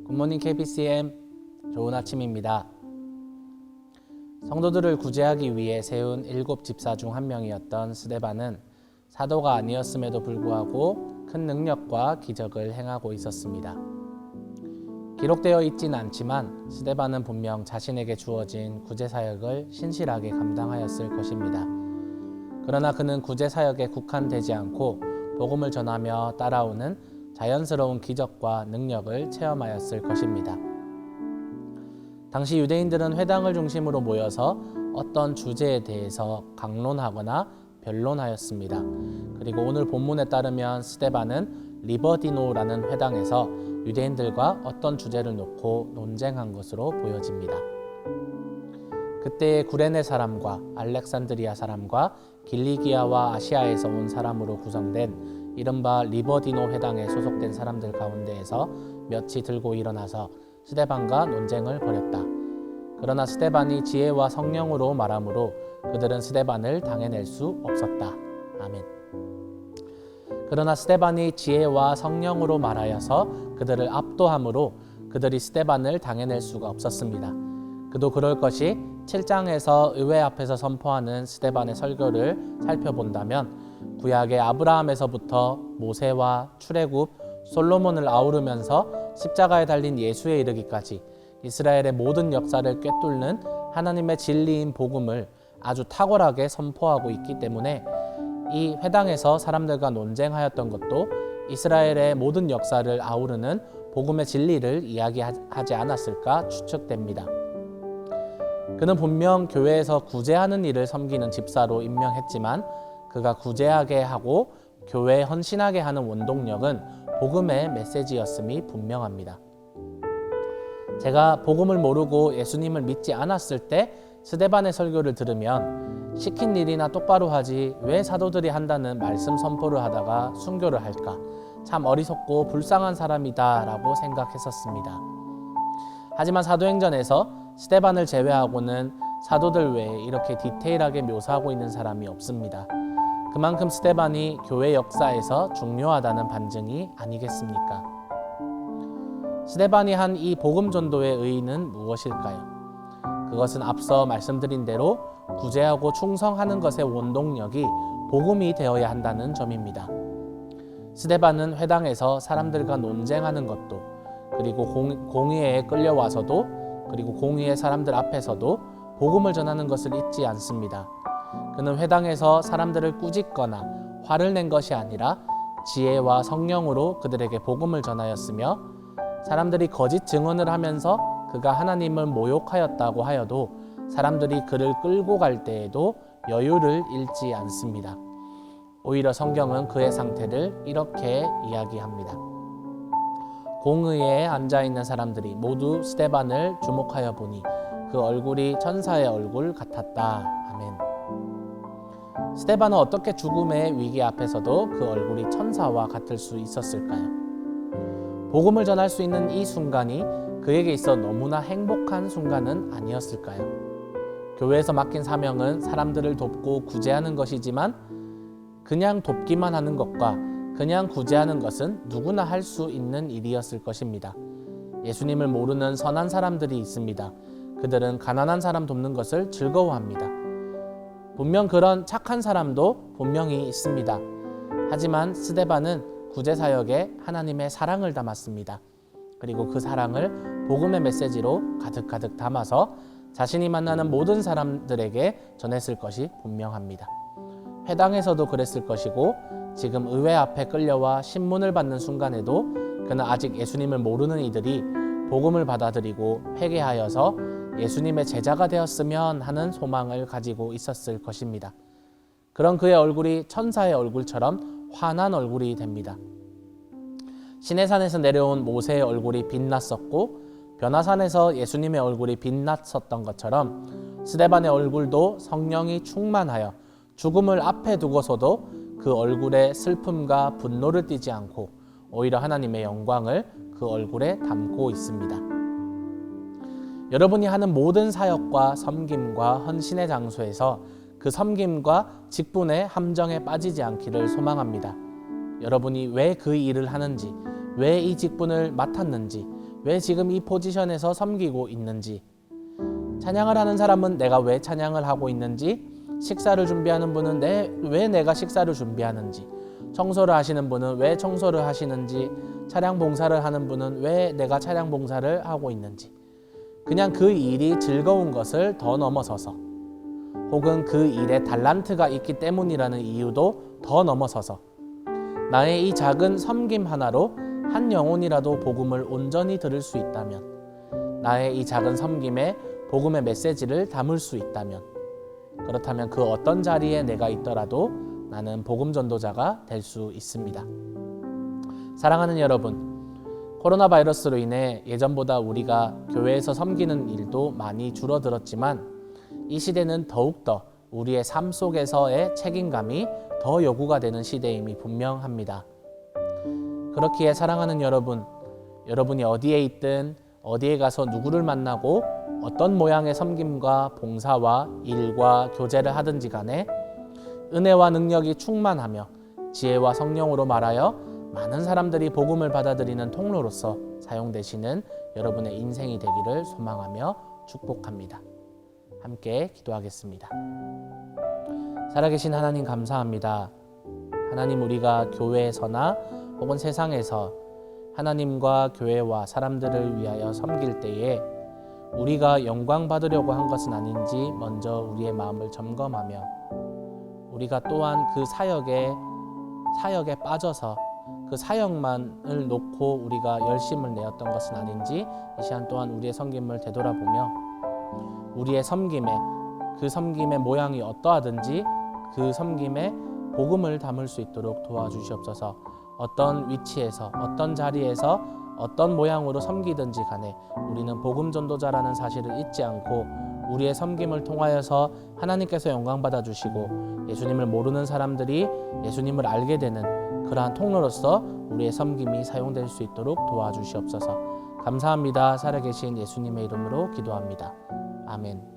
굿모닝 KBCM, 좋은 아침입니다. 성도들을 구제하기 위해 세운 7 집사 중 한 명이었던 스데반은 사도가 아니었음에도 불구하고 큰 능력과 기적을 행하고 있었습니다. 기록되어 있진 않지만 스데반은 분명 자신에게 주어진 구제사역을 신실하게 감당하였을 것입니다. 그러나 그는 구제사역에 국한되지 않고 복음을 전하며 따라오는 자연스러운 기적과 능력을 체험하였을 것입니다. 당시 유대인들은 회당을 중심으로 모여서 어떤 주제에 대해서 강론하거나 변론하였습니다. 그리고 오늘 본문에 따르면 스데반은 리버디노라는 회당에서 유대인들과 어떤 주제를 놓고 논쟁한 것으로 보여집니다. 그때 구레네 사람과 알렉산드리아 사람과 길리기아와 아시아에서 온 사람으로 구성된 이른바 리버디노 회당에 소속된 사람들 가운데에서 몇이 들고 일어나서 스데반과 논쟁을 벌였다. 그러나 스데반이 지혜와 성령으로 말하므로 그들은 스데반을 당해낼 수 없었다. 아멘. 그러나 스데반이 지혜와 성령으로 말하여서 그들을 압도함으로 그들이 스데반을 당해낼 수가 없었습니다. 그도 그럴 것이 7장에서 의회 앞에서 선포하는 스데반의 설교를 살펴본다면 구약의 아브라함에서부터 모세와 출애굽, 솔로몬을 아우르면서 십자가에 달린 예수에 이르기까지 이스라엘의 모든 역사를 꿰뚫는 하나님의 진리인 복음을 아주 탁월하게 선포하고 있기 때문에 이 회당에서 사람들과 논쟁하였던 것도 이스라엘의 모든 역사를 아우르는 복음의 진리를 이야기하지 않았을까 추측됩니다. 그는 분명 교회에서 구제하는 일을 섬기는 집사로 임명했지만 그가 구제하게 하고 교회에 헌신하게 하는 원동력은 복음의 메시지였음이 분명합니다. 제가 복음을 모르고 예수님을 믿지 않았을 때 스데반의 설교를 들으면 시킨 일이나 똑바로 하지 왜 사도들이 한다는 말씀 선포를 하다가 순교를 할까? 참 어리석고 불쌍한 사람이다 라고 생각했었습니다. 하지만 사도행전에서 스데반을 제외하고는 사도들 외에 이렇게 디테일하게 묘사하고 있는 사람이 없습니다. 그만큼 스데반이 교회 역사에서 중요하다는 반증이 아니겠습니까? 스데반이 한 이 복음 전도의 의의는 무엇일까요? 그것은 앞서 말씀드린 대로 구제하고 충성하는 것의 원동력이 복음이 되어야 한다는 점입니다. 스데반은 회당에서 사람들과 논쟁하는 것도 그리고 공의회에 끌려와서도 그리고 공의회 사람들 앞에서도 복음을 전하는 것을 잊지 않습니다. 그는 회당에서 사람들을 꾸짖거나 화를 낸 것이 아니라 지혜와 성령으로 그들에게 복음을 전하였으며 사람들이 거짓 증언을 하면서 그가 하나님을 모욕하였다고 하여도 사람들이 그를 끌고 갈 때에도 여유를 잃지 않습니다. 오히려 성경은 그의 상태를 이렇게 이야기합니다. 공의회에 앉아있는 사람들이 모두 스데반을 주목하여 보니 그 얼굴이 천사의 얼굴 같았다. 아멘. 스데반은 어떻게 죽음의 위기 앞에서도 그 얼굴이 천사와 같을 수 있었을까요? 복음을 전할 수 있는 이 순간이 그에게 있어 너무나 행복한 순간은 아니었을까요? 교회에서 맡긴 사명은 사람들을 돕고 구제하는 것이지만 그냥 돕기만 하는 것과 그냥 구제하는 것은 누구나 할 수 있는 일이었을 것입니다. 예수님을 모르는 선한 사람들이 있습니다. 그들은 가난한 사람 돕는 것을 즐거워합니다. 분명 그런 착한 사람도 분명히 있습니다. 하지만 스데반은 구제사역에 하나님의 사랑을 담았습니다. 그리고 그 사랑을 복음의 메시지로 가득가득 담아서 자신이 만나는 모든 사람들에게 전했을 것이 분명합니다. 회당에서도 그랬을 것이고 지금 의회 앞에 끌려와 신문을 받는 순간에도 그는 아직 예수님을 모르는 이들이 복음을 받아들이고 회개하여서 예수님의 제자가 되었으면 하는 소망을 가지고 있었을 것입니다. 그런 그의 얼굴이 천사의 얼굴처럼 환한 얼굴이 됩니다. 시내산에서 내려온 모세의 얼굴이 빛났었고 변화산에서 예수님의 얼굴이 빛났었던 것처럼 스데반의 얼굴도 성령이 충만하여 죽음을 앞에 두고서도 그 얼굴에 슬픔과 분노를 띠지 않고 오히려 하나님의 영광을 그 얼굴에 담고 있습니다. 여러분이 하는 모든 사역과 섬김과 헌신의 장소에서 그 섬김과 직분의 함정에 빠지지 않기를 소망합니다. 여러분이 왜 그 일을 하는지, 왜 이 직분을 맡았는지, 왜 지금 이 포지션에서 섬기고 있는지, 찬양을 하는 사람은 내가 왜 찬양을 하고 있는지, 식사를 준비하는 분은 왜 내가 식사를 준비하는지, 청소를 하시는 분은 왜 청소를 하시는지, 차량 봉사를 하는 분은 왜 내가 차량 봉사를 하고 있는지, 그냥 그 일이 즐거운 것을 더 넘어서서, 혹은 그 일에 달란트가 있기 때문이라는 이유도 더 넘어서서 나의 이 작은 섬김 하나로 한 영혼이라도 복음을 온전히 들을 수 있다면, 나의 이 작은 섬김에 복음의 메시지를 담을 수 있다면, 그렇다면 그 어떤 자리에 내가 있더라도 나는 복음 전도자가 될 수 있습니다. 사랑하는 여러분, 코로나 바이러스로 인해 예전보다 우리가 교회에서 섬기는 일도 많이 줄어들었지만 이 시대는 더욱더 우리의 삶 속에서의 책임감이 더 요구가 되는 시대임이 분명합니다. 그렇기에 사랑하는 여러분, 여러분이 어디에 있든 어디에 가서 누구를 만나고 어떤 모양의 섬김과 봉사와 일과 교제를 하든지 간에 은혜와 능력이 충만하며 지혜와 성령으로 말하여 많은 사람들이 복음을 받아들이는 통로로서 사용되시는 여러분의 인생이 되기를 소망하며 축복합니다. 함께 기도하겠습니다. 살아계신 하나님 감사합니다. 하나님, 우리가 교회에서나 혹은 세상에서 하나님과 교회와 사람들을 위하여 섬길 때에 우리가 영광 받으려고 한 것은 아닌지 먼저 우리의 마음을 점검하며, 우리가 또한 그 사역에 빠져서 그 사역만을 놓고 우리가 열심을 내었던 것은 아닌지 이 시간 또한 우리의 섬김을 되돌아보며, 우리의 그 섬김의 모양이 어떠하든지 그 섬김에 복음을 담을 수 있도록 도와주시옵소서. 어떤 위치에서, 어떤 자리에서, 어떤 모양으로 섬기든지 간에 우리는 복음 전도자라는 사실을 잊지 않고 우리의 섬김을 통하여서 하나님께서 영광 받아주시고 예수님을 모르는 사람들이 예수님을 알게 되는 그러한 통로로서 우리의 섬김이 사용될 수 있도록 도와주시옵소서. 감사합니다. 살아계신 예수님의 이름으로 기도합니다. 아멘.